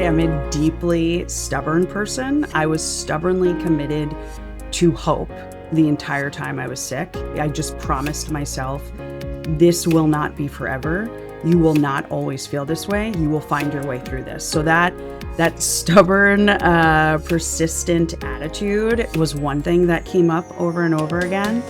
am a deeply stubborn person. I was stubbornly committed to hope the entire time I was sick. I just promised myself, this will not be forever. You will not always feel this way. You will find your way through this. So that stubborn, persistent attitude was one thing that came up over and over again.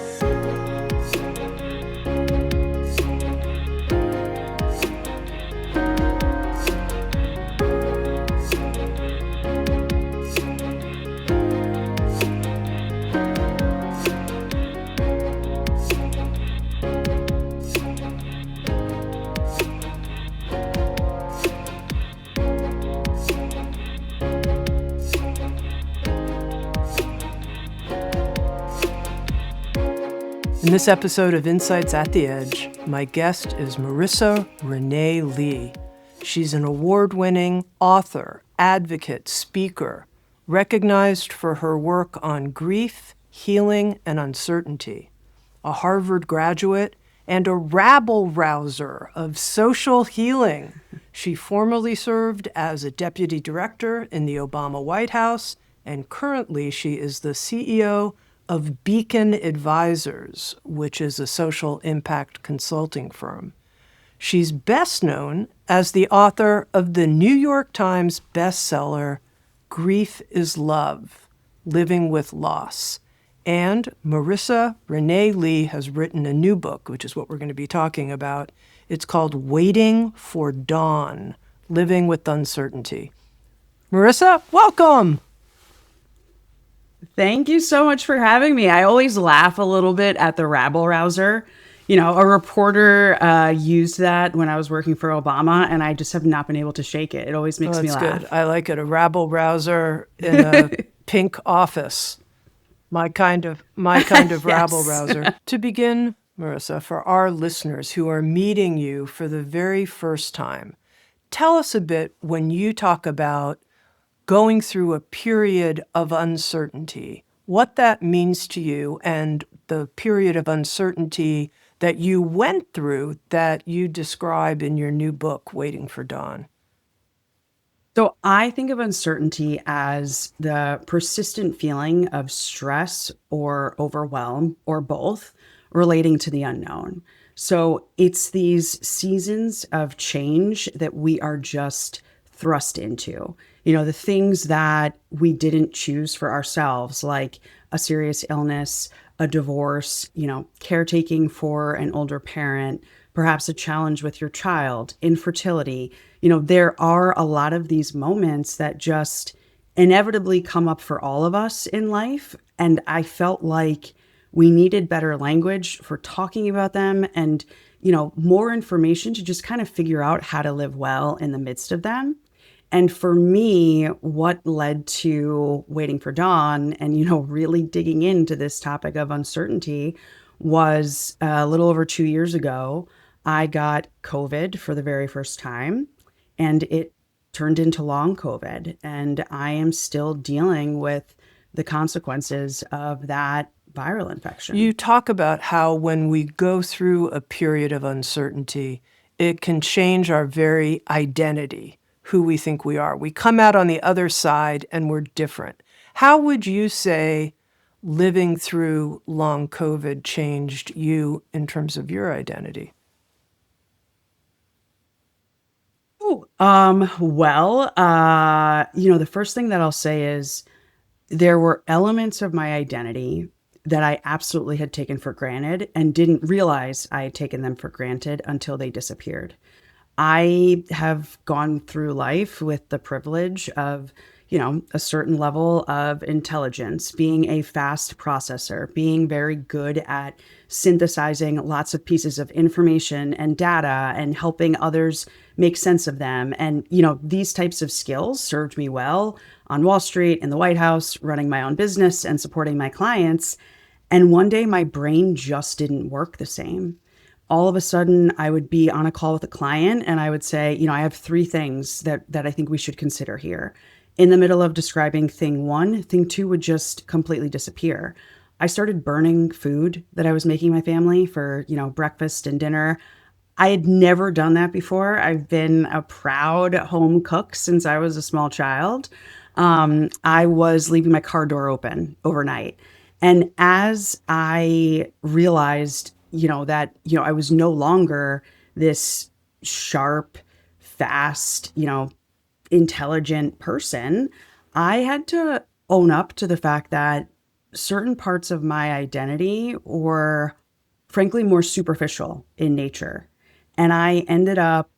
In this episode of Insights at the Edge, my guest is Marisa Renée Lee. She's an award-winning author, advocate, speaker, recognized for her work on grief, healing, and uncertainty. A Harvard graduate and a rabble-rouser of social healing. She formerly served as a deputy director in the Obama White House, and currently she is the CEO of Beacon Advisors, which is a social impact consulting firm. She's best known as the author of the New York Times bestseller, Grief is Love, Living with Loss. And Marisa Renée Lee has written a new book, which is what we're going to be talking about. It's called Waiting for Dawn, Living with Uncertainty. Marisa, welcome. Thank you so much for having me. I always laugh a little bit at the rabble rouser. You know, a reporter used that when I was working for Obama, and I just have not been able to shake it. It always makes me laugh. Good. I like it. A rabble rouser in a pink office. My kind of Yes. rabble rouser. To begin, Marisa, for our listeners who are meeting you for the very first time, tell us a bit when you talk about going through a period of uncertainty, what that means to you and the period of uncertainty that you went through that you describe in your new book, Waiting for Dawn. So I think of uncertainty as the persistent feeling of stress or overwhelm or both relating to the unknown. So it's these seasons of change that we are just thrust into. You know, the things that we didn't choose for ourselves, like a serious illness, a divorce, you know, caretaking for an older parent, perhaps a challenge with your child, infertility. You know, there are a lot of these moments that just inevitably come up for all of us in life. And I felt like we needed better language for talking about them and, you know, more information to just kind of figure out how to live well in the midst of them. And for me, what led to Waiting for Dawn and, you know, really digging into this topic of uncertainty was a little over 2 years ago. I got COVID for the very first time, and it turned into long COVID. And I am still dealing with the consequences of that viral infection. You talk about how when we go through a period of uncertainty, it can change our very identity, who we think we are. We come out on the other side and we're different. How would you say living through long COVID changed you in terms of your identity? You know, the first thing that I'll say is there were elements of my identity that I absolutely had taken for granted and didn't realize I had taken them for granted until they disappeared. I have gone through life with the privilege of, you know, a certain level of intelligence, being a fast processor, being very good at synthesizing lots of pieces of information and data and helping others make sense of them. And, you know, these types of skills served me well on Wall Street, in the White House, running my own business and supporting my clients. And one day my brain just didn't work the same. All of a sudden, I would be on a call with a client and I would say, you know, I have 3 things that I think we should consider here. In the middle of describing thing 1, thing 2 would just completely disappear. I started burning food that I was making my family for, you know, breakfast and dinner. I had never done that before. I've been a proud home cook since I was a small child. I was leaving my car door open overnight. And as I realized, that, I was no longer this sharp, fast, intelligent person, I had to own up to the fact that certain parts of my identity were frankly more superficial in nature. And I ended up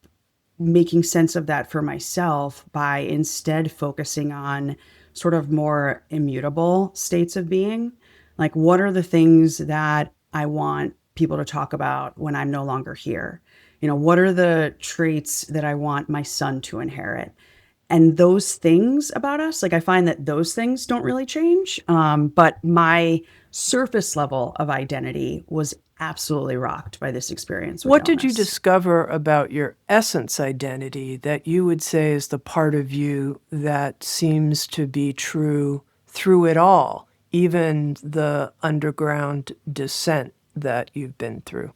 making sense of that for myself by instead focusing on sort of more immutable states of being. Like, what are the things that I want people to talk about when I'm no longer here? What are the traits that I want my son to inherit? And those things about us, like I find that those things don't really change. But my surface level of identity was absolutely rocked by this experience with What did you illness. discover about your essence identity that you would say is the part of you that seems to be true through it all, even the underground descent that you've been through?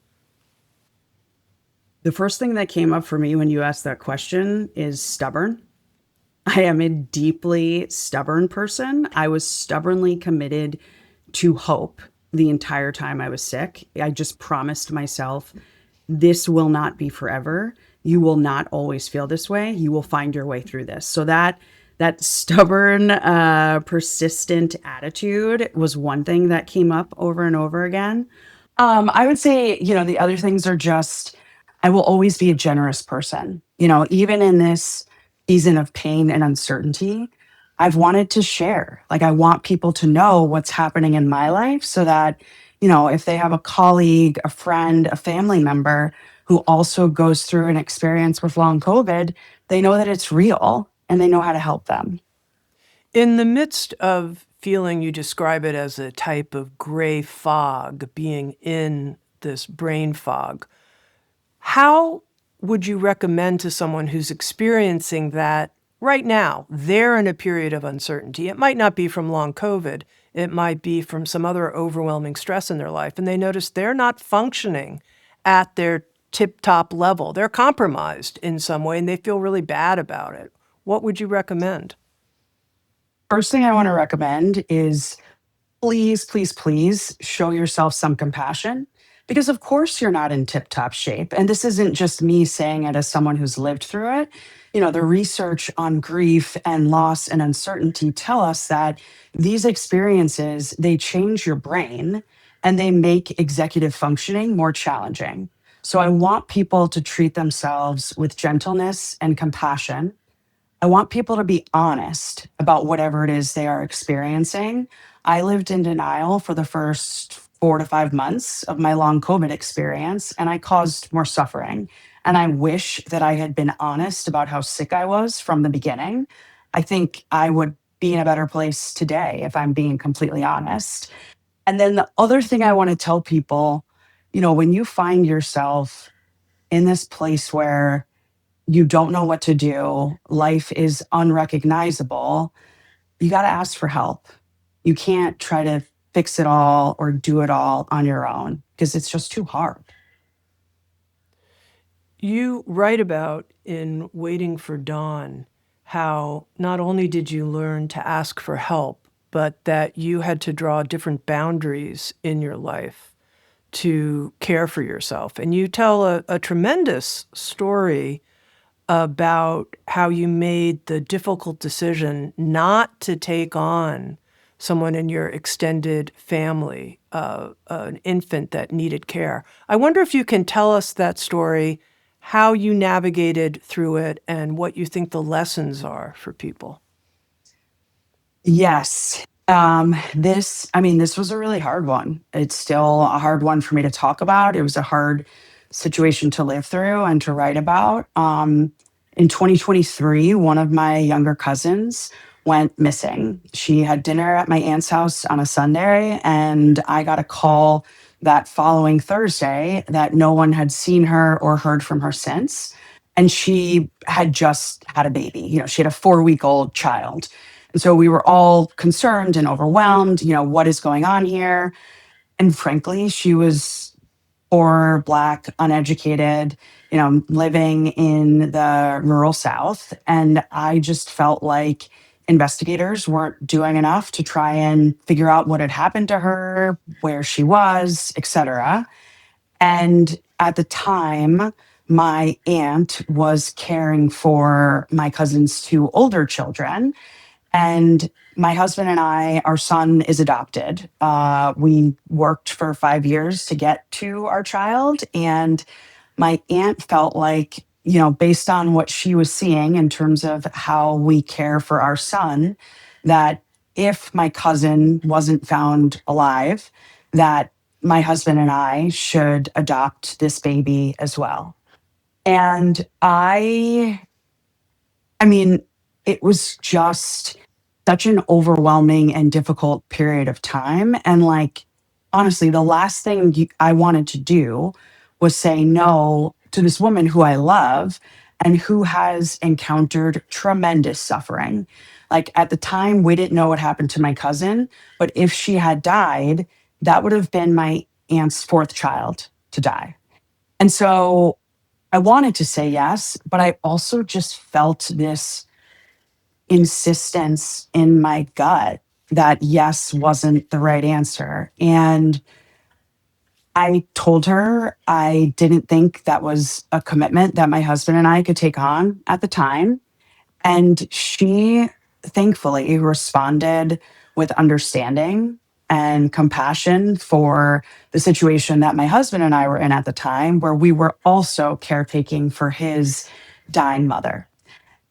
The first thing that came up for me when you asked that question is stubborn. I am a deeply stubborn person. I was stubbornly committed to hope the entire time I was sick. I just promised myself, this will not be forever. You will not always feel this way. You will find your way through this. So that stubborn, persistent attitude was one thing that came up over and over again. I would say, the other things are just, I will always be a generous person. Even in this season of pain and uncertainty, I've wanted to share. Like, I want people to know what's happening in my life so that, if they have a colleague, a friend, a family member who also goes through an experience with long COVID, they know that it's real and they know how to help them. In the midst of feeling, you describe it as a type of gray fog, being in this brain fog, how would you recommend to someone who's experiencing that right now? They're in a period of uncertainty. It might not be from long COVID. It might be from some other overwhelming stress in their life. And they notice they're not functioning at their tip top level. They're compromised in some way and they feel really bad about it. What would you recommend? First thing I want to recommend is, please, please, please show yourself some compassion, because of course you're not in tip top shape. And this isn't just me saying it as someone who's lived through it. The research on grief and loss and uncertainty tell us that these experiences, they change your brain and they make executive functioning more challenging. So I want people to treat themselves with gentleness and compassion. I want people to be honest about whatever it is they are experiencing. I lived in denial for the first 4 to 5 months of my long COVID experience, and I caused more suffering. And I wish that I had been honest about how sick I was from the beginning. I think I would be in a better place today if I'm being completely honest. And then the other thing I want to tell people, when you find yourself in this place where you don't know what to do, life is unrecognizable, you got to ask for help. You can't try to fix it all or do it all on your own because it's just too hard. You write about in Waiting for Dawn how not only did you learn to ask for help, but that you had to draw different boundaries in your life to care for yourself. And you tell a tremendous story about how you made the difficult decision not to take on someone in your extended family, an infant that needed care. I wonder if you can tell us that story, how you navigated through it, and what you think the lessons are for people. Yes. This was a really hard one. It's still a hard one for me to talk about. It was a hard situation to live through and to write about. In 2023, one of my younger cousins went missing. She had dinner at my aunt's house on a Sunday, and I got a call that following Thursday that no one had seen her or heard from her since. And she had just had a baby. She had a 4-week-old child. And so we were all concerned and overwhelmed. What is going on here? And frankly, she was poor, Black, uneducated, living in the rural South. And I just felt like investigators weren't doing enough to try and figure out what had happened to her, where she was, etc. And at the time, my aunt was caring for my cousin's two older children. And my husband and I, our son is adopted. We worked for 5 years to get to our child. And my aunt felt like, based on what she was seeing in terms of how we care for our son, that if my cousin wasn't found alive, that my husband and I should adopt this baby as well. And I mean, it was just such an overwhelming and difficult period of time. And like, honestly, the last thing I wanted to do was say no to this woman who I love and who has encountered tremendous suffering. Like at the time, we didn't know what happened to my cousin, but if she had died, that would have been my aunt's fourth child to die. And so I wanted to say yes, but I also just felt this insistence in my gut that yes wasn't the right answer. And I told her I didn't think that was a commitment that my husband and I could take on at the time. And she thankfully responded with understanding and compassion for the situation that my husband and I were in at the time, where we were also caretaking for his dying mother.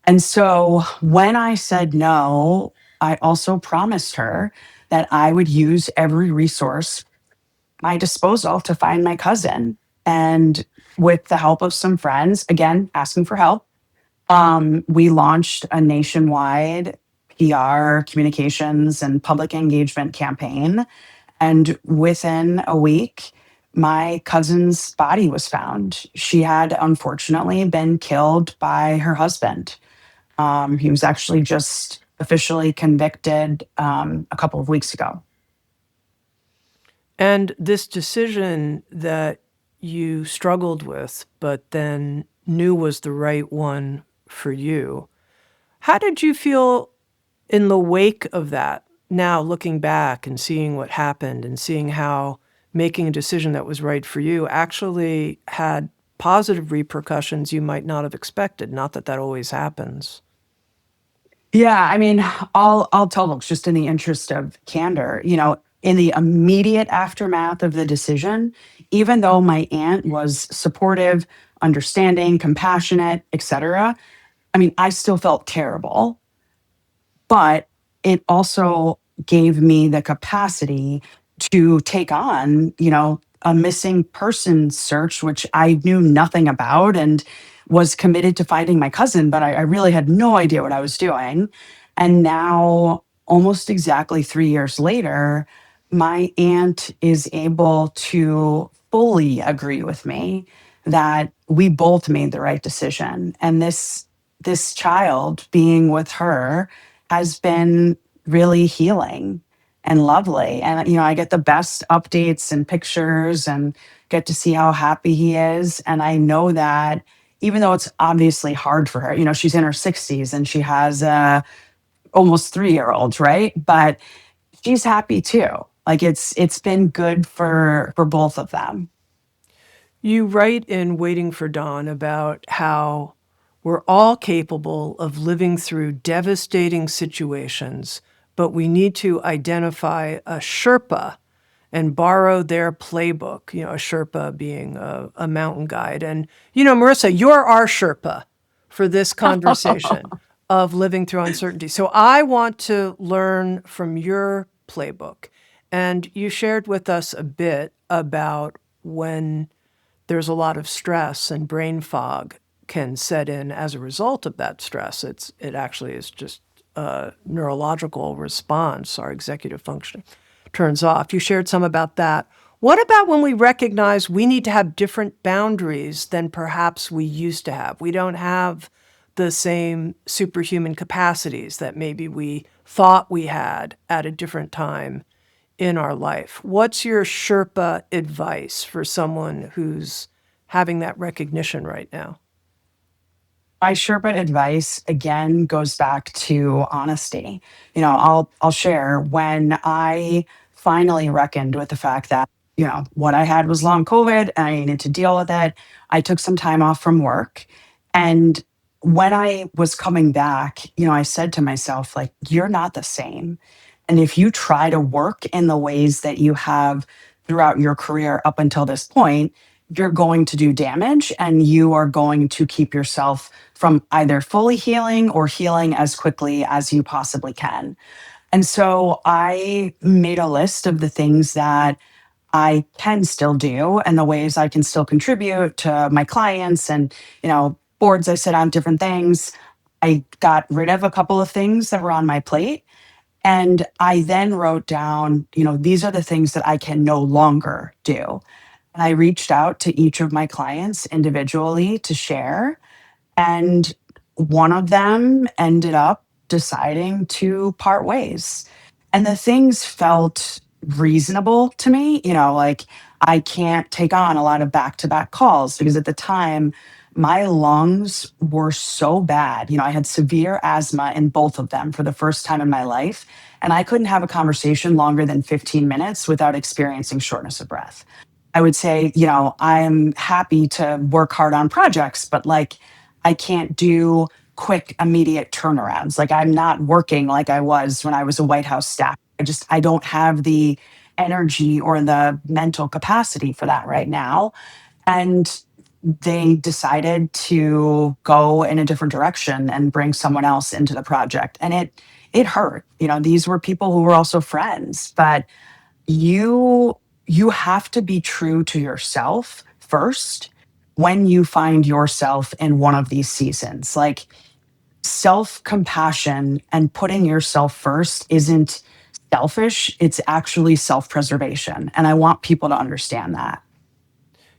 And so when I said no, I also promised her that I would use every resource at my disposal to find my cousin. And with the help of some friends, again, asking for help, we launched a nationwide PR, communications, and public engagement campaign. And within a week, my cousin's body was found. She had unfortunately been killed by her husband. He was actually just officially convicted a couple of weeks ago. And this decision that you struggled with, but then knew was the right one for you, how did you feel in the wake of that? Now, looking back and seeing what happened and seeing how making a decision that was right for you actually had positive repercussions you might not have expected. Not that that always happens. Yeah, I mean, I'll tell folks just in the interest of candor, in the immediate aftermath of the decision, even though my aunt was supportive, understanding, compassionate, etc., I mean, I still felt terrible, but it also gave me the capacity to take on, a missing person search, which I knew nothing about and was committed to finding my cousin, but I really had no idea what I was doing. And now, almost exactly 3 years later, my aunt is able to fully agree with me that we both made the right decision. And this child being with her has been really healing and lovely. And, I get the best updates and pictures and get to see how happy he is. And I know that even though it's obviously hard for her, she's in her 60s and she has a almost 3 year old, right? But she's happy too. Like it's been good for both of them. You write in Waiting for Dawn about how we're all capable of living through devastating situations, but we need to identify a Sherpa and borrow their playbook, a Sherpa being a mountain guide. And, Marisa, you're our Sherpa for this conversation of living through uncertainty. So I want to learn from your playbook. And you shared with us a bit about when there's a lot of stress and brain fog can set in as a result of that stress. It actually is just a neurological response. Our executive function turns off. You shared some about that. What about when we recognize we need to have different boundaries than perhaps we used to have? We don't have the same superhuman capacities that maybe we thought we had at a different time in our life. What's your Sherpa advice for someone who's having that recognition right now? My Sherpa advice again goes back to honesty. I'll share when I finally reckoned with the fact that, what I had was long COVID and I needed to deal with it. I took some time off from work. And when I was coming back, I said to myself, like, you're not the same. And if you try to work in the ways that you have throughout your career up until this point, you're going to do damage and you are going to keep yourself from either fully healing or healing as quickly as you possibly can. And so I made a list of the things that I can still do and the ways I can still contribute to my clients and, boards I sit on, different things. I got rid of a couple of things that were on my plate. And I then wrote down, these are the things that I can no longer do. And I reached out to each of my clients individually to share. And one of them ended up deciding to part ways. And the things felt reasonable to me, like I can't take on a lot of back to back calls because at the time, my lungs were so bad. I had severe asthma in both of them for the first time in my life. And I couldn't have a conversation longer than 15 minutes without experiencing shortness of breath. I would say, I'm happy to work hard on projects, but like I can't do quick, immediate turnarounds. Like I'm not working like I was when I was a White House staff. I don't have the energy or the mental capacity for that right now. And they decided to go in a different direction and bring someone else into the project. And it hurt. These were people who were also friends, but you you have to be true to yourself first when you find yourself in one of these seasons. Like self-compassion and putting yourself first isn't selfish, it's actually self-preservation. And I want people to understand that.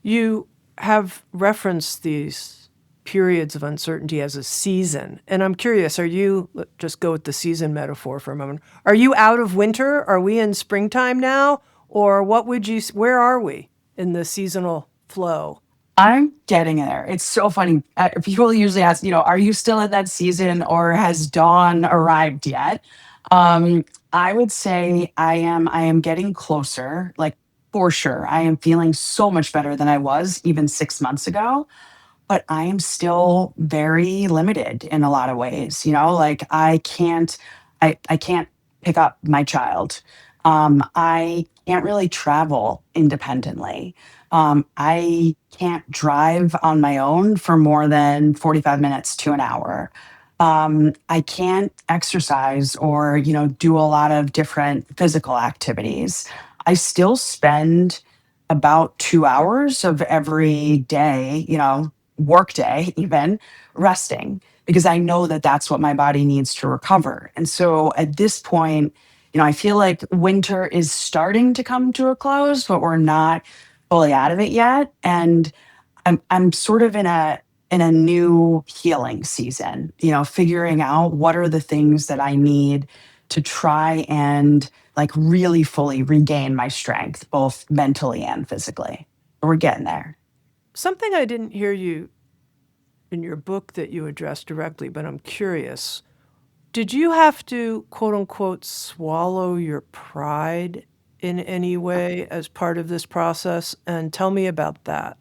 You have referenced these periods of uncertainty as a season. And I'm curious, let's just go with the season metaphor for a moment. Are you out of winter? Are we in springtime now? Or where are we in the seasonal flow? I'm getting there. It's so funny. People usually ask, are you still in that season or has dawn arrived yet? I would say I am getting closer, like for sure. I am feeling so much better than I was even 6 months ago, but I am still very limited in a lot of ways. Like I can't pick up my child. I can't really travel independently. I can't drive on my own for more than 45 minutes to an hour. I can't exercise or, do a lot of different physical activities. I still spend about 2 hours of every day, work day, even resting, because I know that that's what my body needs to recover. And so at this point, I feel like winter is starting to come to a close, but we're not fully out of it yet. And I'm sort of in a new healing season, figuring out what are the things that I need to try and like really fully regain my strength, both mentally and physically. We're getting there. Something I didn't hear you in your book that you addressed directly, but I'm curious. Did you have to, quote unquote, swallow your pride in any way as part of this process? And tell me about that.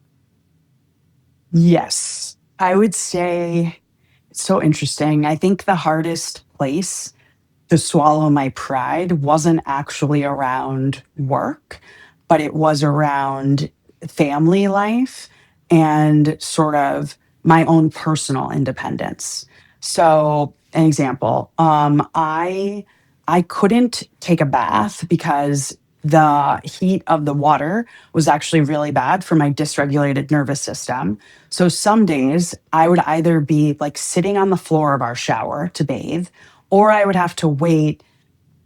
Yes, I would say it's so interesting. I think the hardest place to swallow my pride wasn't actually around work, but it was around family life and sort of my own personal independence. So, an example, I couldn't take a bath because the heat of the water was actually really bad for my dysregulated nervous system. So some days I would either be like sitting on the floor of our shower to bathe, or I would have to wait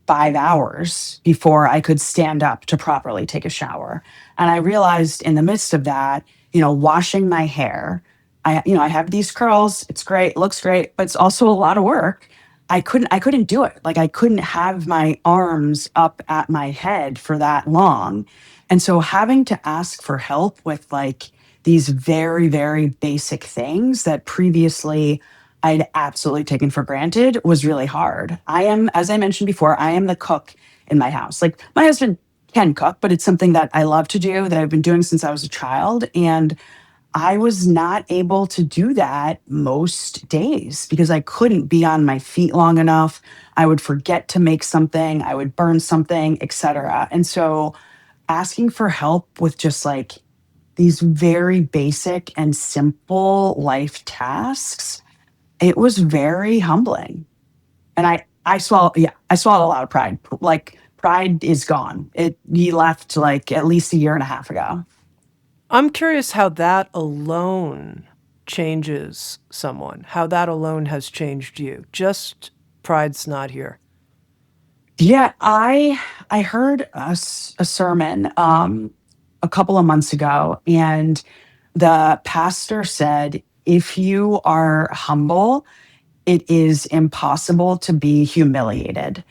5 hours before I could stand up to properly take a shower. And I realized in the midst of that, washing my hair, I have these curls. It's great, looks great, but it's also a lot of work. I couldn't do it. Like I couldn't have my arms up at my head for that long. And so having to ask for help with like these very, very basic things that previously I'd absolutely taken for granted was really hard. I am, as I mentioned before, I am the cook in my house. Like my husband can cook, but it's something that I love to do that I've been doing since I was a child. And I was not able to do that most days because I couldn't be on my feet long enough. I would forget to make something, I would burn something, etc. And so asking for help with just like these very basic and simple life tasks, it was very humbling. And I swallowed, yeah, I swallowed a lot of pride. Like pride is gone. It he left like at least a year and a half ago. I'm curious how that alone changes someone, how that alone has changed you. Just pride's not here. Yeah, I heard a sermon a couple of months ago, and the pastor said, "If you are humble, it is impossible to be humiliated."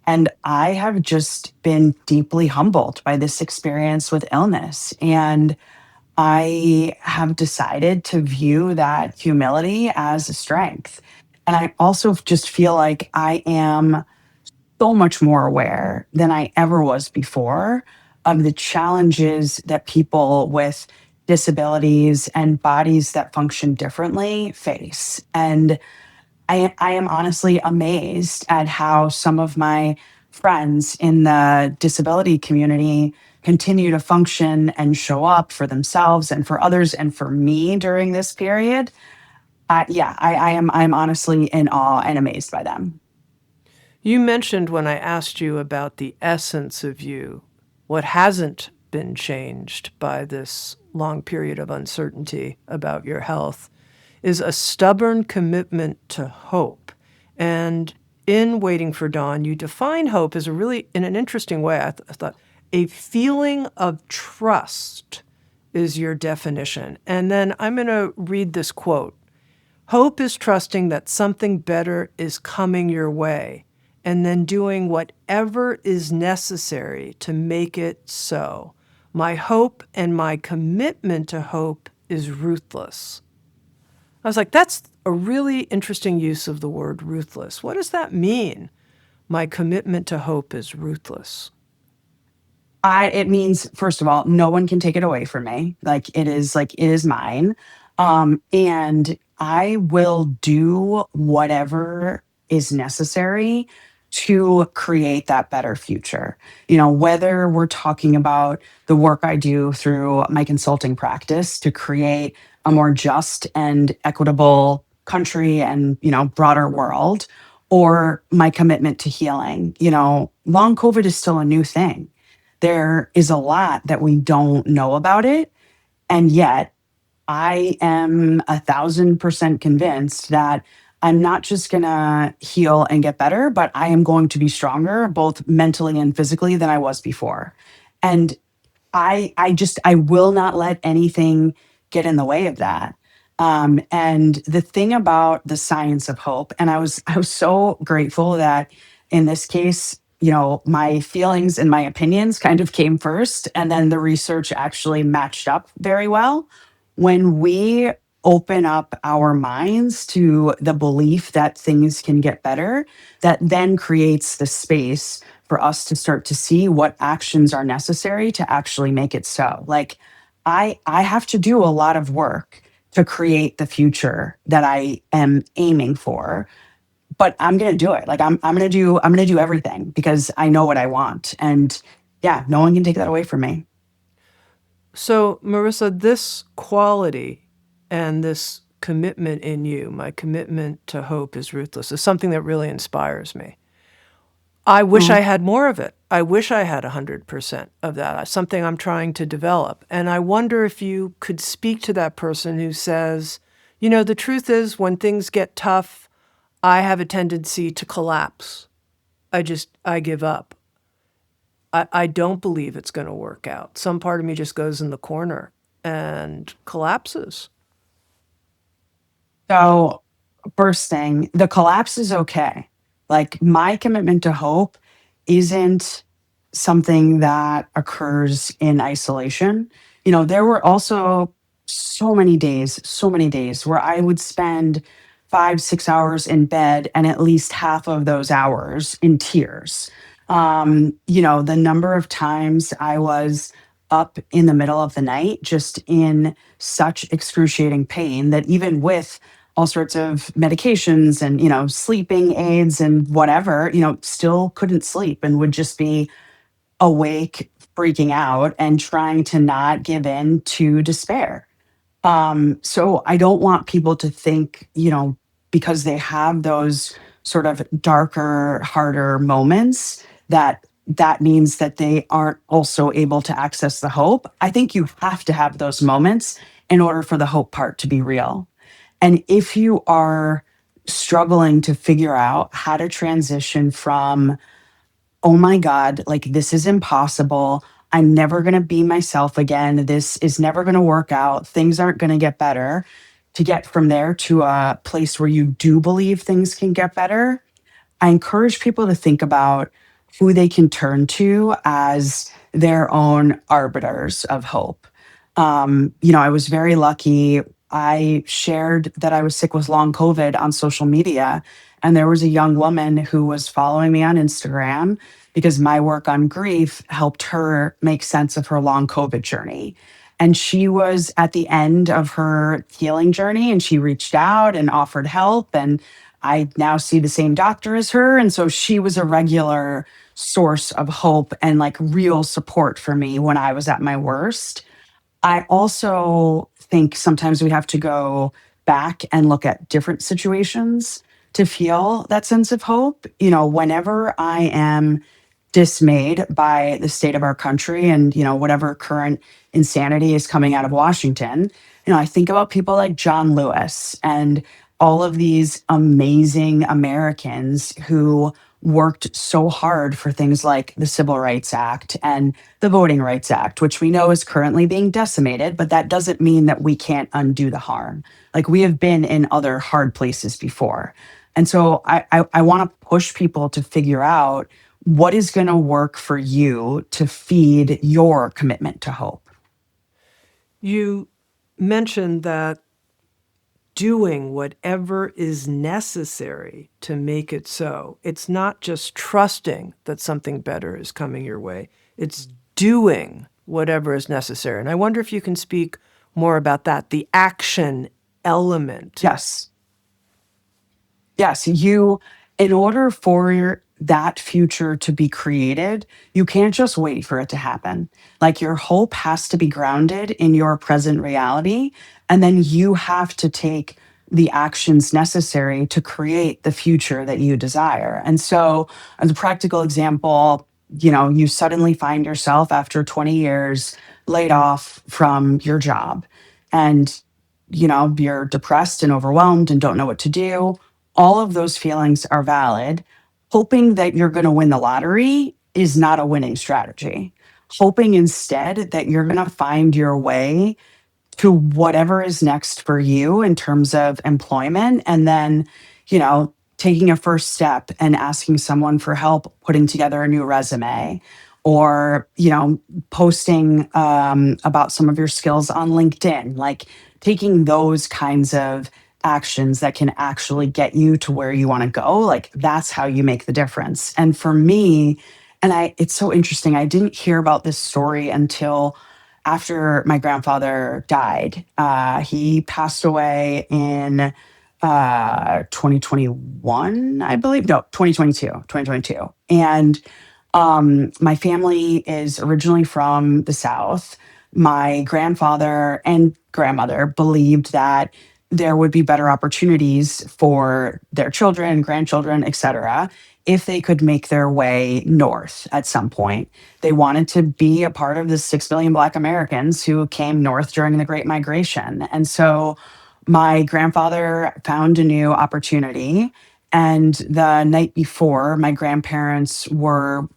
And I have just been deeply humbled by this experience with illness, and I have decided to view that humility as a strength. And I also just feel like I am so much more aware than I ever was before of the challenges that people with disabilities and bodies that function differently face. And I am honestly amazed at how some of my friends in the disability community continue to function and show up for themselves and for others and for me during this period. Yeah, I'm honestly in awe and amazed by them. You mentioned when I asked you about the essence of you, what hasn't been changed by this long period of uncertainty about your health is a stubborn commitment to hope. And in Waiting for Dawn, you define hope as a really, in an interesting way, I thought, a feeling of trust is your definition. And then I'm going to read this quote. Hope is trusting that something better is coming your way and then doing whatever is necessary to make it so. My hope and my commitment to hope is ruthless. I was like, that's a really interesting use of the word ruthless. What does that mean? My commitment to hope is ruthless. It means, first of all, no one can take it away from me. Like it is mine. And I will do whatever is necessary to create that better future. You know, whether we're talking about the work I do through my consulting practice to create a more just and equitable country and, you know, broader world, or my commitment to healing. You know, long COVID is still a new thing. There is a lot that we don't know about it. And yet, I am 1,000% convinced that I'm not just going to heal and get better, but I am going to be stronger, both mentally and physically, than I was before. And I will not let anything get in the way of that. And the thing about the science of hope, and I was so grateful that in this case, you know, my feelings and my opinions kind of came first, and then the research actually matched up very well. When we open up our minds to the belief that things can get better, that then creates the space for us to start to see what actions are necessary to actually make it so. Like I have to do a lot of work to create the future that I am aiming for, but I'm going to do it. Like I'm going to do everything because I know what I want. And yeah, no one can take that away from me. So, Marisa, this quality and this commitment in you, my commitment to hope is ruthless, is something that really inspires me. I wish I Oh, had more of it. I wish I had 100% of that. It's something I'm trying to develop. And I wonder if you could speak to that person who says, you know, the truth is when things get tough, I have a tendency to collapse. I give up. I don't believe it's going to work out. Some part of me just goes in the corner and collapses. so first thing, the collapse is okay. Like my commitment to hope isn't something that occurs in isolation. There were also so many days where I would spend 5, 6 hours in bed and at least half of those hours in tears. The number of times I was up in the middle of the night, just in such excruciating pain that even with all sorts of medications and, sleeping aids and whatever, still couldn't sleep and would just be awake, freaking out and trying to not give in to despair. So I don't want people to think, because they have those sort of darker, harder moments, that means that they aren't also able to access the hope. I think you have to have those moments in order for the hope part to be real. And if you are struggling to figure out how to transition from, oh my God, like this is impossible. I'm never going to be myself again. This is never going to work out. Things aren't going to get better. To get from there to a place where you do believe things can get better, I encourage people to think about who they can turn to as their own arbiters of hope. I was very lucky. I shared that I was sick with long COVID on social media, and there was a young woman who was following me on Instagram because my work on grief helped her make sense of her long COVID journey. And she was at the end of her healing journey and she reached out and offered help. And I now see the same doctor as her. And so she was a regular source of hope and like real support for me when I was at my worst. I also think sometimes we have to go back and look at different situations to feel that sense of hope. Whenever I am dismayed by the state of our country and, whatever current insanity is coming out of Washington, I think about people like John Lewis and all of these amazing Americans who worked so hard for things like the Civil Rights Act and the Voting Rights Act, which we know is currently being decimated, but that doesn't mean that we can't undo the harm. Like we have been in other hard places before. And so I want to push people to figure out what is going to work for you to feed your commitment to hope. You mentioned that doing whatever is necessary to make it so. It's not just trusting that something better is coming your way, it's doing whatever is necessary. And I wonder if you can speak more about that, the action element. Yes. Yes, in order for that future to be created, you can't just wait for it to happen. Like your hope has to be grounded in your present reality. And then you have to take the actions necessary to create the future that you desire. And so, as a practical example, you suddenly find yourself after 20 years laid off from your job. And you're depressed and overwhelmed and don't know what to do. All of those feelings are valid. Hoping that you're going to win the lottery is not a winning strategy. Hoping instead that you're going to find your way to whatever is next for you in terms of employment, and then, taking a first step and asking someone for help putting together a new resume, or, posting about some of your skills on LinkedIn, like taking those kinds of actions that can actually get you to where you want to go. Like that's how you make the difference. And for me, it's so interesting. I didn't hear about this story until after my grandfather died. He passed away in 2021, I believe. No, 2022. And my family is originally from the South. My grandfather and grandmother believed that there would be better opportunities for their children, grandchildren, etc., if they could make their way north at some point. They wanted to be a part of the 6 million Black Americans who came north during the Great Migration. And so my grandfather found a new opportunity. And the night before my grandparents were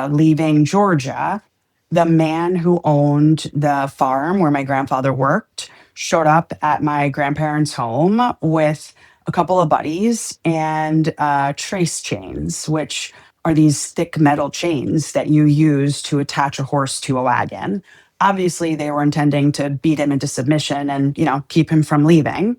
leaving Georgia, the man who owned the farm where my grandfather worked showed up at my grandparents' home with a couple of buddies, and trace chains, which are these thick metal chains that you use to attach a horse to a wagon. Obviously, they were intending to beat him into submission and, keep him from leaving.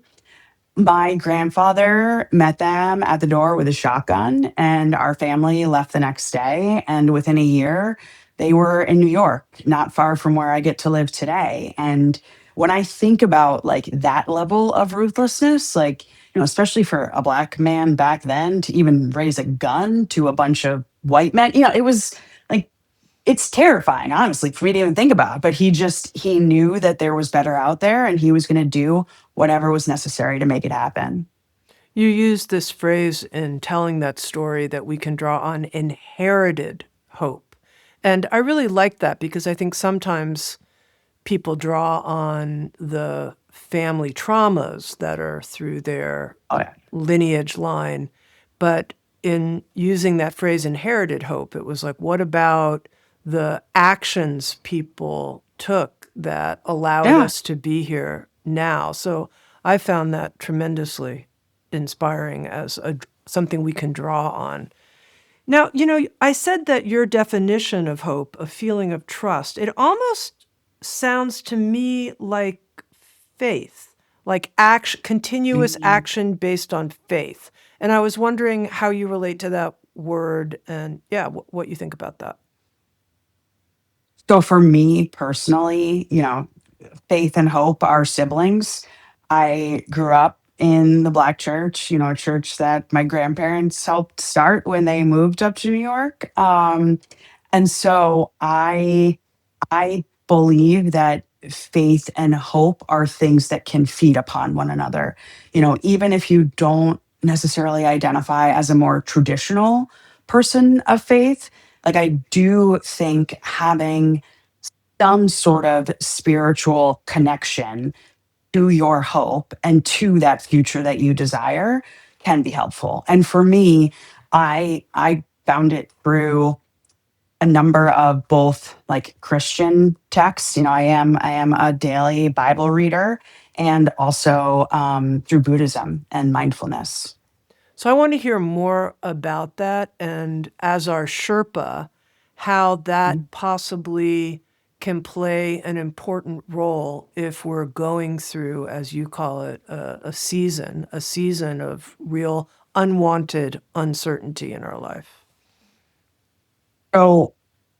My grandfather met them at the door with a shotgun, and our family left the next day. And within a year, they were in New York, not far from where I get to live today. And when I think about like that level of ruthlessness, like, especially for a black man back then to even raise a gun to a bunch of white men, it was like, it's terrifying, honestly, for me to even think about. But he knew that there was better out there and he was going to do whatever was necessary to make it happen. You use this phrase in telling that story that we can draw on inherited hope. And I really like that because I think sometimes people draw on the family traumas that are through their Oh, yeah. lineage line. But in using that phrase inherited hope, it was like, what about the actions people took that allowed Yeah. us to be here now? So I found that tremendously inspiring as something we can draw on. Now, I said that your definition of hope, a feeling of trust, it almost sounds to me like faith, like action, continuous Mhm. action based on faith. And I was wondering how you relate to that word and, yeah, what you think about that. So for me personally, faith and hope are siblings. I grew up in the Black church, a church that my grandparents helped start when they moved up to New York. And so I believe that faith and hope are things that can feed upon one another. Even if you don't necessarily identify as a more traditional person of faith, like I do think having some sort of spiritual connection to your hope and to that future that you desire can be helpful. And for me, I found it through a number of both like Christian texts. I am a daily Bible reader, and also through Buddhism and mindfulness. So I want to hear more about that and as our Sherpa, how that possibly can play an important role if we're going through, as you call it, a season of real unwanted uncertainty in our life. So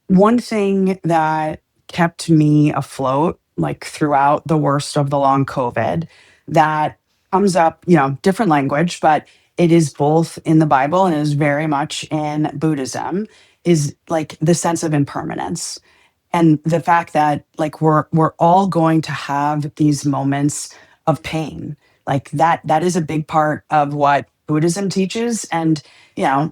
one thing that kept me afloat, like throughout the worst of the long COVID, that comes up, different language, but it is both in the Bible and is very much in Buddhism, is like the sense of impermanence and the fact that like we're all going to have these moments of pain. Like that is a big part of what Buddhism teaches. And you know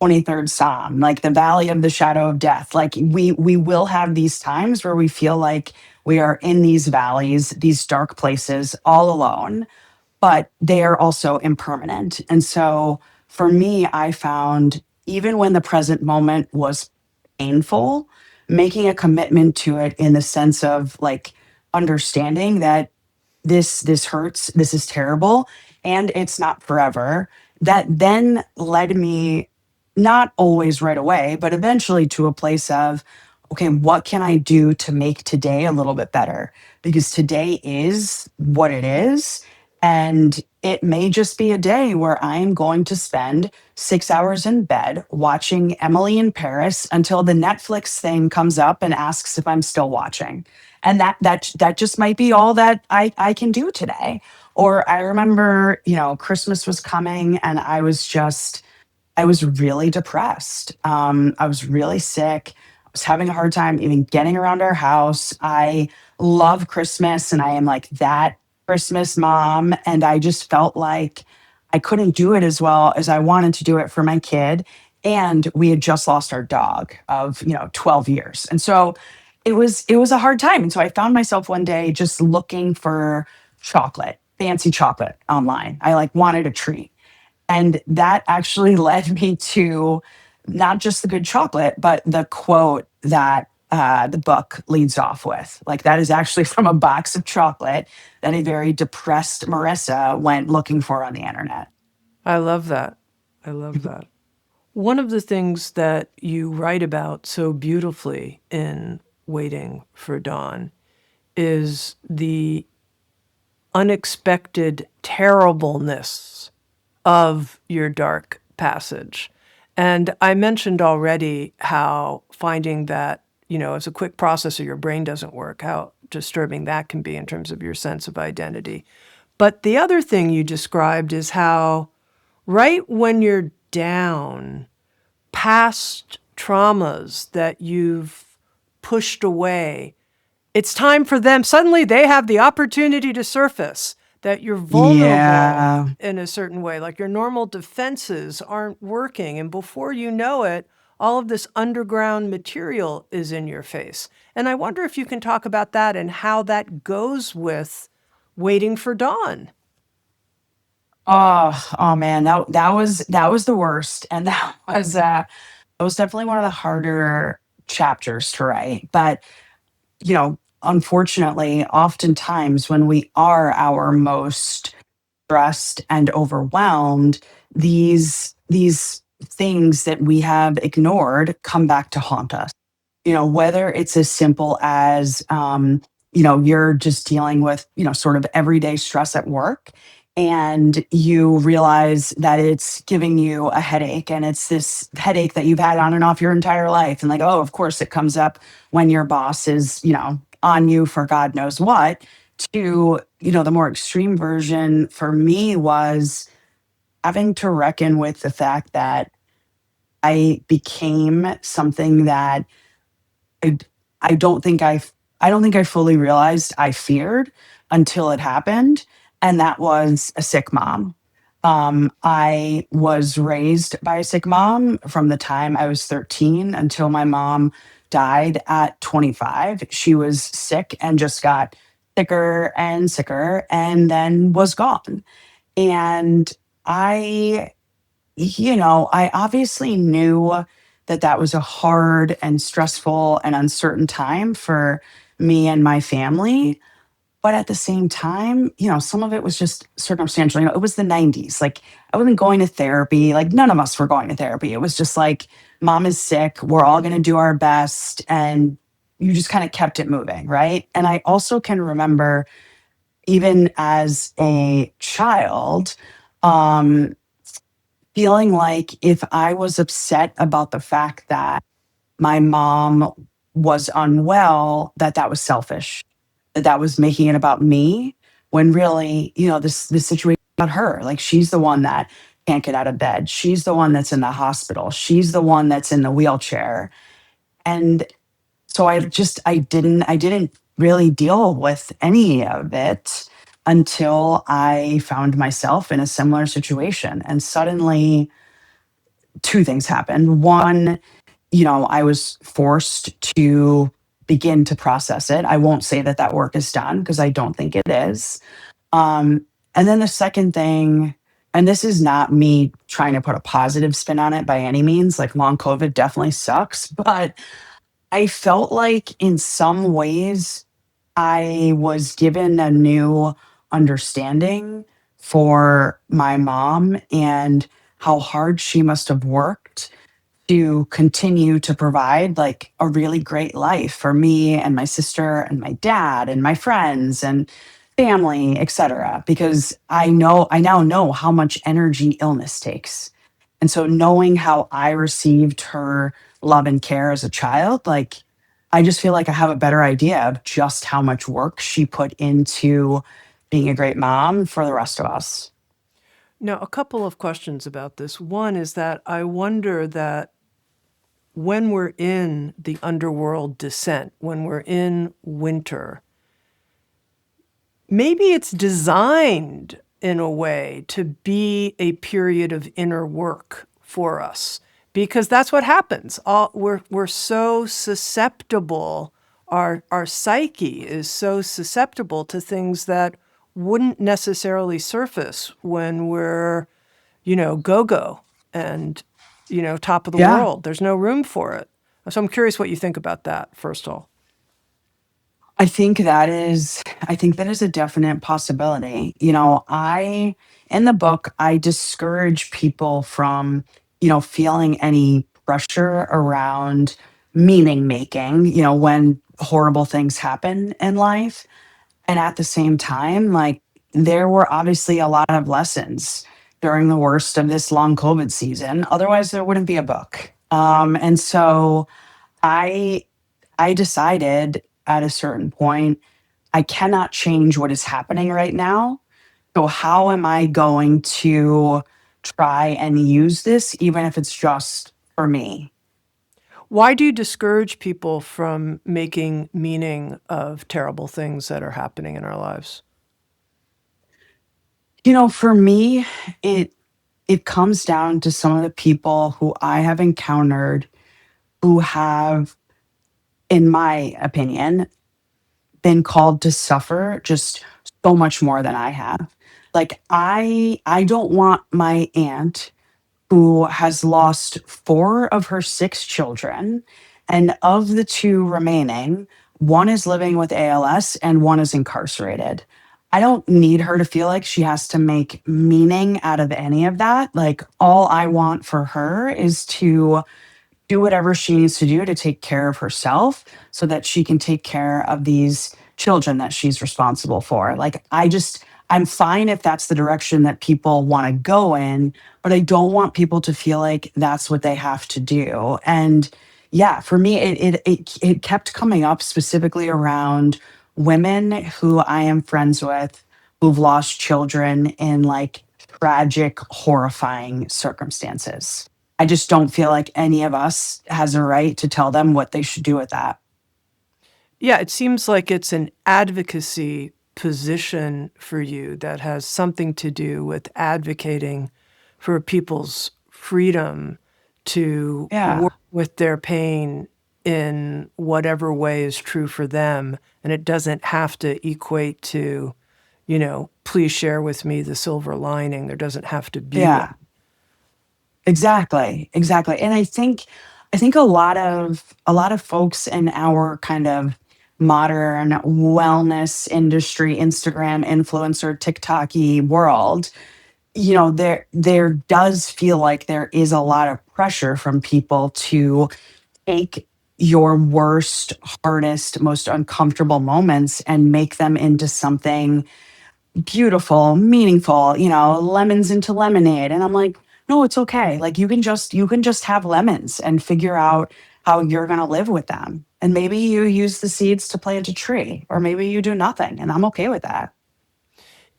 23rd Psalm, like the valley of the shadow of death. Like we will have these times where we feel like we are in these valleys, these dark places all alone, but they are also impermanent. And so for me, I found even when the present moment was painful, making a commitment to it in the sense of like understanding that this hurts, this is terrible, and it's not forever. That then led me not always right away, but eventually to a place of, okay, what can I do to make today a little bit better? Because today is what it is. And it may just be a day where I'm going to spend 6 hours in bed watching Emily in Paris until the Netflix thing comes up and asks if I'm still watching. And that just might be all that I can do today. Or I remember, Christmas was coming and I was really depressed. I was really sick. I was having a hard time even getting around our house. I love Christmas and I am like that Christmas mom. And I just felt like I couldn't do it as well as I wanted to do it for my kid. And we had just lost our dog of, 12 years. And so it was a hard time. And so I found myself one day just looking for chocolate, fancy chocolate online. I like wanted a treat. And that actually led me to not just the good chocolate, but the quote that the book leads off with. Like, that is actually from a box of chocolate that a very depressed Marissa went looking for on the internet. I love that. I love that. One of the things that you write about so beautifully in Waiting for Dawn is the unexpected terribleness of your dark passage. And I mentioned already how finding that, as a quick processor, your brain doesn't work, how disturbing that can be in terms of your sense of identity. But the other thing you described is how right when you're down, past traumas that you've pushed away, it's time for them. Suddenly they have the opportunity to surface, that you're vulnerable Yeah. in a certain way, like your normal defenses aren't working. And before you know it, all of this underground material is in your face. And I wonder if you can talk about that and how that goes with Waiting for Dawn. Oh man, that was the worst. And that was definitely one of the harder chapters to write. But unfortunately, oftentimes when we are our most stressed and overwhelmed, these things that we have ignored come back to haunt us. Whether it's as simple as, you're just dealing with, sort of everyday stress at work, and you realize that it's giving you a headache, and it's this headache that you've had on and off your entire life. And like, oh, of course it comes up when your boss is, on you for God knows what. To, the more extreme version for me was having to reckon with the fact that I became something that I I don't think I don't think I fully realized I feared until it happened, and that was a sick mom. I was raised by a sick mom from the time I was 13 until my mom died at 25. She was sick and just got sicker and sicker and then was gone. And I I obviously knew that that was a hard and stressful and uncertain time for me and my family. But at the same time, some of it was just circumstantial. It was the 90s. Like, I wasn't going to therapy. Like, none of us were going to therapy. It was just like, mom is sick. We're all going to do our best. And you just kind of kept it moving. Right. And I also can remember, even as a child, um, feeling like if I was upset about the fact that my mom was unwell, that that was selfish, that that was making it about me, when really, this situation is about her. Like, she's the one that can't get out of bed. She's the one that's in the hospital. She's the one that's in the wheelchair. And so I didn't really deal with any of it until I found myself in a similar situation. And suddenly two things happened. One, I was forced to begin to process it. I won't say that that work is done, because I don't think it is. And then the second thing, and this is not me trying to put a positive spin on it by any means, like, long COVID definitely sucks, but I felt like in some ways I was given a new understanding for my mom and how hard she must have worked to continue to provide, like, a really great life for me and my sister and my dad and my friends and family, etc. Because I now know how much energy illness takes. And so, knowing how I received her love and care as a child, like, I just feel like I have a better idea of just how much work she put into being a great mom for the rest of us. Now, a couple of questions about this. One is that I wonder that when we're in the underworld descent, when we're in winter, maybe it's designed in a way to be a period of inner work for us, because that's what happens. We're so susceptible. Our psyche is so susceptible to things that wouldn't necessarily surface when we're, go go and, top of the Yeah. world. There's no room for it. So I'm curious what you think about that, first of all. I think that is a definite possibility. I in the book I discourage people from, feeling any pressure around meaning making, when horrible things happen in life. And at the same time, like there were obviously a lot of lessons during the worst of this long COVID season. Otherwise there wouldn't be a book. And so I I decided at a certain point I cannot change what is happening right now. So, how am I going to try and use this, even if it's just for me? Why do you discourage people from making meaning of terrible things that are happening in our lives? For me, it it comes down to some of the people who I have encountered who have, in my opinion, been called to suffer just so much more than I have. Like I don't want my aunt who has lost 4 of her 6 children, and of the 2 remaining, 1 is living with ALS and 1 is incarcerated. I don't need her to feel like she has to make meaning out of any of that. Like, all I want for her is to do whatever she needs to do to take care of herself so that she can take care of these children that she's responsible for. Like, I'm fine if that's the direction that people want to go in, but I don't want people to feel like that's what they have to do. And yeah, for me, it kept coming up specifically around women who I am friends with who've lost children in like tragic, horrifying circumstances. I just don't feel like any of us has a right to tell them what they should do with that. Yeah, it seems like it's an advocacy position for you that has something to do with advocating for people's freedom to Yeah. work with their pain in whatever way is true for them. And it doesn't have to equate to, please share with me the silver lining. There doesn't have to be one. Yeah. Exactly. Exactly. And I think a lot of folks in our kind of modern wellness industry, Instagram influencer, TikToky world, there does feel like there is a lot of pressure from people to take your worst, hardest, most uncomfortable moments and make them into something beautiful, meaningful, lemons into lemonade. And I'm like, no, it's okay. Like you can just have lemons and figure out how you're going to live with them. And maybe you use the seeds to plant a tree, or maybe you do nothing, and I'm okay with that.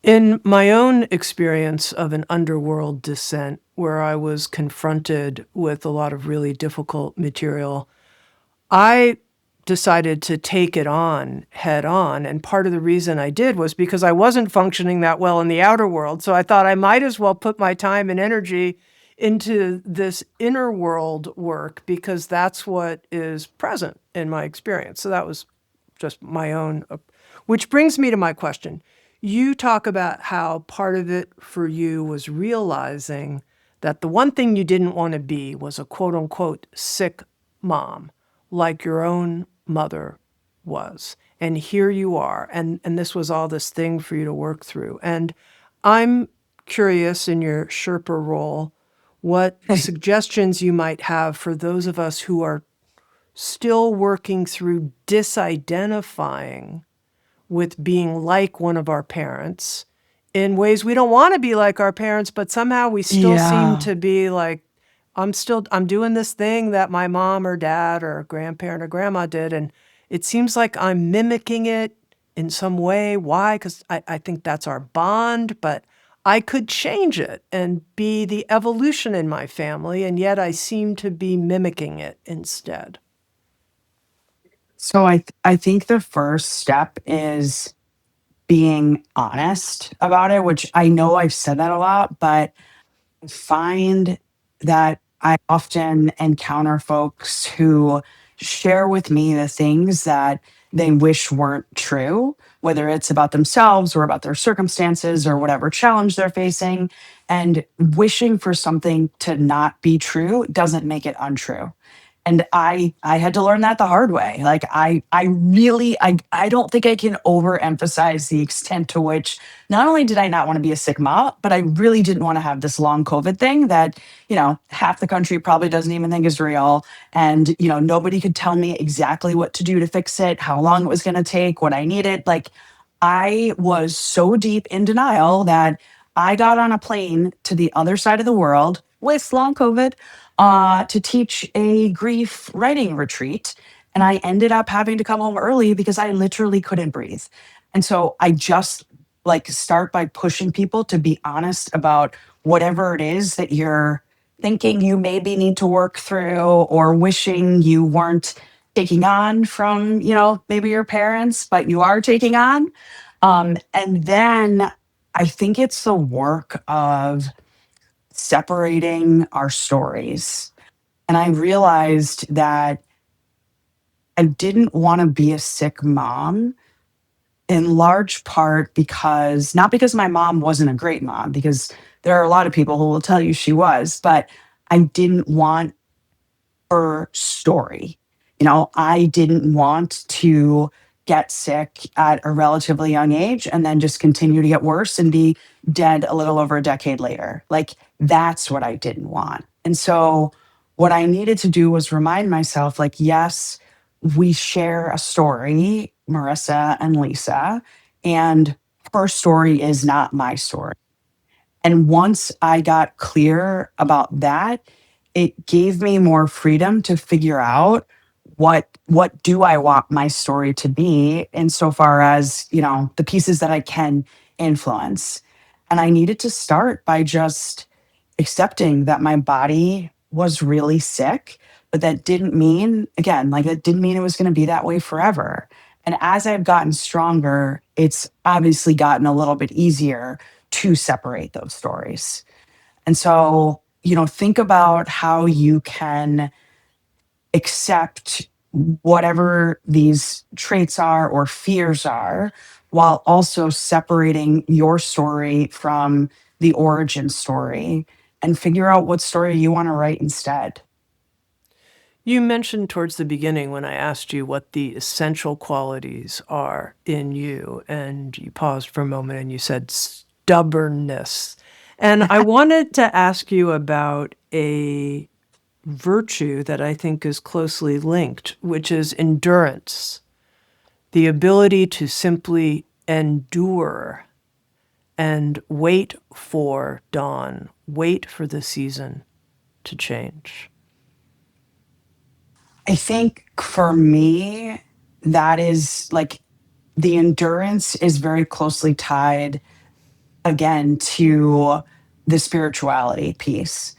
In my own experience of an underworld descent, where I was confronted with a lot of really difficult material, I decided to take it on head on. And part of the reason I did was because I wasn't functioning that well in the outer world. So I thought I might as well put my time and energy into this inner world work because that's what is present in my experience. So that was just my own, which brings me to my question. You talk about how part of it for you was realizing that the one thing you didn't want to be was a quote unquote sick mom, like your own mother was. And here you are. And this was all this thing for you to work through. And I'm curious in your Sherpa role, what suggestions you might have for those of us who are still working through disidentifying with being like one of our parents in ways we don't want to be like our parents, but somehow we still seem Yeah. to be like, I'm doing this thing that my mom or dad or grandparent or grandma did. And it seems like I'm mimicking it in some way. Why? Because I think that's our bond, but I could change it and be the evolution in my family. And yet I seem to be mimicking it instead. So I think the first step is being honest about it, which I know I've said that a lot, but I find that I often encounter folks who share with me the things that they wish weren't true, whether it's about themselves or about their circumstances or whatever challenge they're facing. And wishing for something to not be true doesn't make it untrue. And I had to learn that the hard way. Like I really I don't think I can overemphasize the extent to which not only did I not want to be a sick mom, but I really didn't want to have this long COVID thing that, half the country probably doesn't even think is real. And, nobody could tell me exactly what to do to fix it, how long it was going to take, what I needed. Like I was so deep in denial that I got on a plane to the other side of the world with long COVID to teach a grief writing retreat. And I ended up having to come home early because I literally couldn't breathe. And so I just like start by pushing people to be honest about whatever it is that you're thinking you maybe need to work through or wishing you weren't taking on from, maybe your parents, but you are taking on. And then I think it's the work of separating our stories. And I realized that I didn't want to be a sick mom in large part because not because my mom wasn't a great mom, because there are a lot of people who will tell you she was, but I didn't want her story. I didn't want to get sick at a relatively young age and then just continue to get worse and be dead a little over a decade later. Like, that's what I didn't want. And so, what I needed to do was remind myself, like, yes, we share a story, Marissa and Lisa, and her story is not my story. And once I got clear about that, it gave me more freedom to figure out what do I want my story to be insofar as, the pieces that I can influence. And I needed to start by just accepting that my body was really sick, but that didn't mean, again, like that didn't mean it was going to be that way forever. And as I've gotten stronger, it's obviously gotten a little bit easier to separate those stories. And so, think about how you can accept whatever these traits are or fears are while also separating your story from the origin story and figure out what story you want to write instead. You mentioned towards the beginning when I asked you what the essential qualities are in you, and you paused for a moment and you said stubbornness. And I wanted to ask you about a virtue that I think is closely linked, which is endurance, the ability to simply endure and wait for dawn, wait for the season to change. I think for me, that is like the endurance is very closely tied again to the spirituality piece.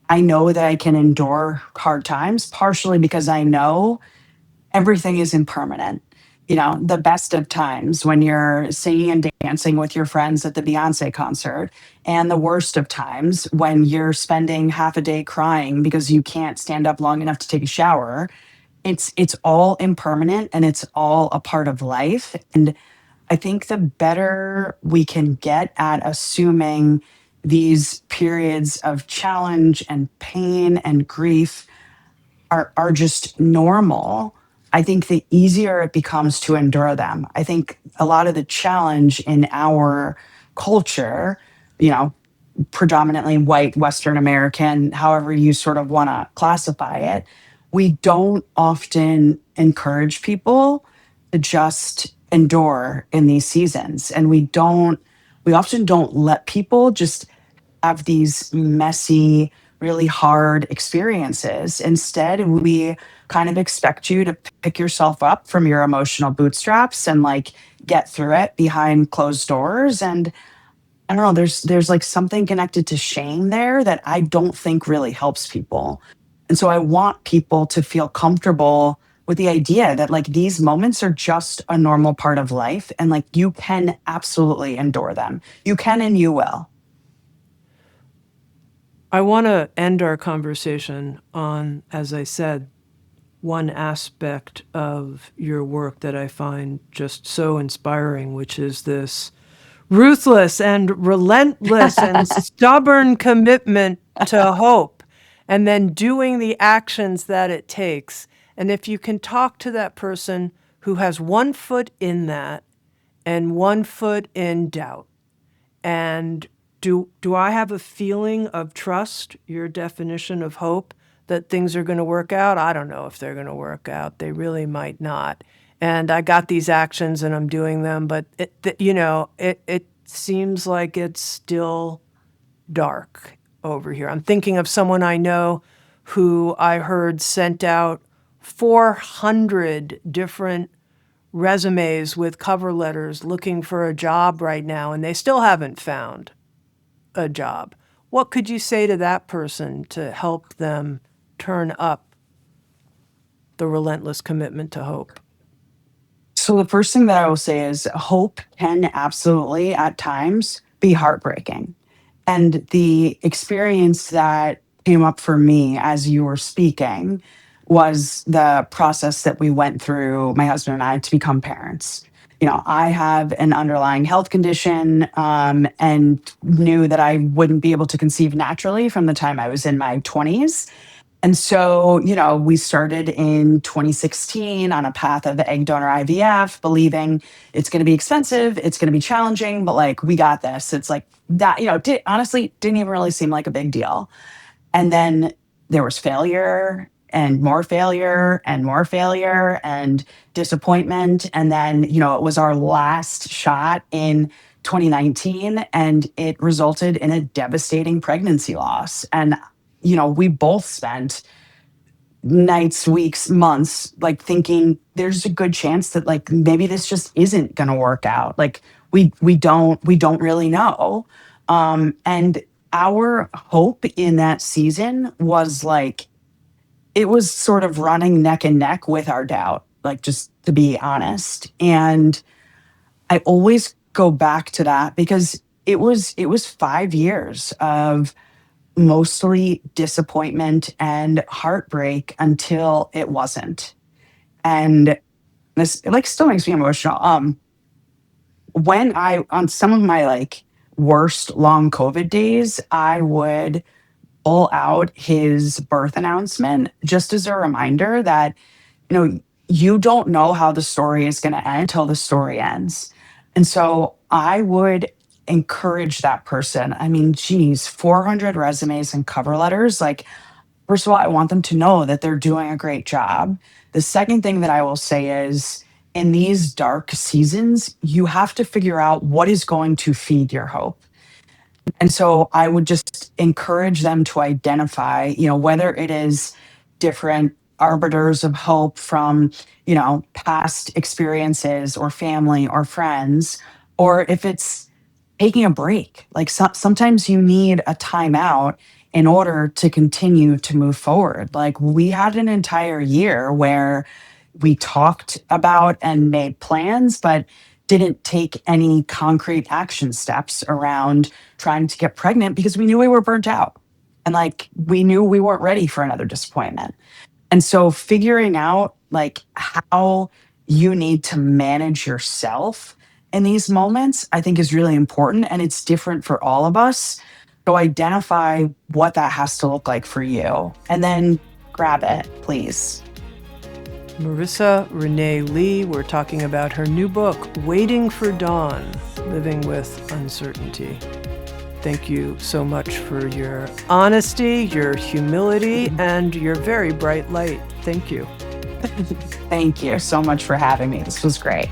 I know that I can endure hard times partially because I know everything is impermanent. The best of times when you're singing and dancing with your friends at the Beyonce concert, and the worst of times when you're spending half a day crying because you can't stand up long enough to take a shower. It's all impermanent and it's all a part of life. And I think the better we can get at assuming these periods of challenge and pain and grief are just normal, I think the easier it becomes to endure them. I think a lot of the challenge in our culture, you know, predominantly white Western American, however you sort of want to classify it, we don't often encourage people to just endure in these seasons. And we often don't let people just have these messy, really hard experiences. Instead, we kind of expect you to pick yourself up from your emotional bootstraps and like get through it behind closed doors. And I don't know, there's like something connected to shame there that I don't think really helps people. And so I want people to feel comfortable with the idea that like these moments are just a normal part of life and like you can absolutely endure them. You can and you will. I want to end our conversation on, as I said, one aspect of your work that I find just so inspiring, which is this ruthless and relentless and stubborn commitment to hope. and then doing the actions that it takes. And if you can talk to that person who has one foot in that and one foot in doubt, and do I have a feeling of trust, your definition of hope, that things are going to work out? I don't know if they're going to work out. They really might not. And I got these actions and I'm doing them, but it seems like it's still dark over here. I'm thinking of someone I know who I heard sent out 400 different resumes with cover letters looking for a job right now, and they still haven't found a job. What could you say to that person to help them turn up the relentless commitment to hope? So the first thing that I will say is hope can absolutely at times be heartbreaking. And the experience that came up for me as you were speaking was the process that we went through, my husband and I, to become parents. I have an underlying health condition, and knew that I wouldn't be able to conceive naturally from the time I was in my 20s. And so, we started in 2016 on a path of egg donor IVF, believing it's going to be expensive, it's going to be challenging, but like, we got this. It's like that, honestly, didn't even really seem like a big deal. And then there was failure and more failure and more failure and disappointment. And then, it was our last shot in 2019, and it resulted in a devastating pregnancy loss. And we both spent nights, weeks, months, like thinking there's a good chance that like maybe this just isn't going to work out. Like we don't really know. And our hope in that season was like it was sort of running neck and neck with our doubt, like just to be honest. And I always go back to that because it was 5 years of mostly disappointment and heartbreak until it wasn't. And this like still makes me emotional. When I on some of my like worst long COVID days, I would pull out his birth announcement just as a reminder that, you don't know how the story is going to end until the story ends. And so I would encourage that person. I mean, geez, 400 resumes and cover letters. Like, first of all, I want them to know that they're doing a great job. The second thing that I will say is in these dark seasons, you have to figure out what is going to feed your hope. And so I would just encourage them to identify, whether it is different arbiters of hope from, past experiences or family or friends, or if it's taking a break. Like sometimes you need a timeout in order to continue to move forward. Like we had an entire year where we talked about and made plans, but didn't take any concrete action steps around trying to get pregnant because we knew we were burnt out. And like we knew we weren't ready for another disappointment. And so figuring out like how you need to manage yourself in these moments, I think is really important. And it's different for all of us. So identify what that has to look like for you and then grab it, please. Marisa Renee Lee, we're talking about her new book, Waiting for Dawn, Living with Uncertainty. Thank you so much for your honesty, your humility, and your very bright light. Thank you. Thank you so much for having me. This was great.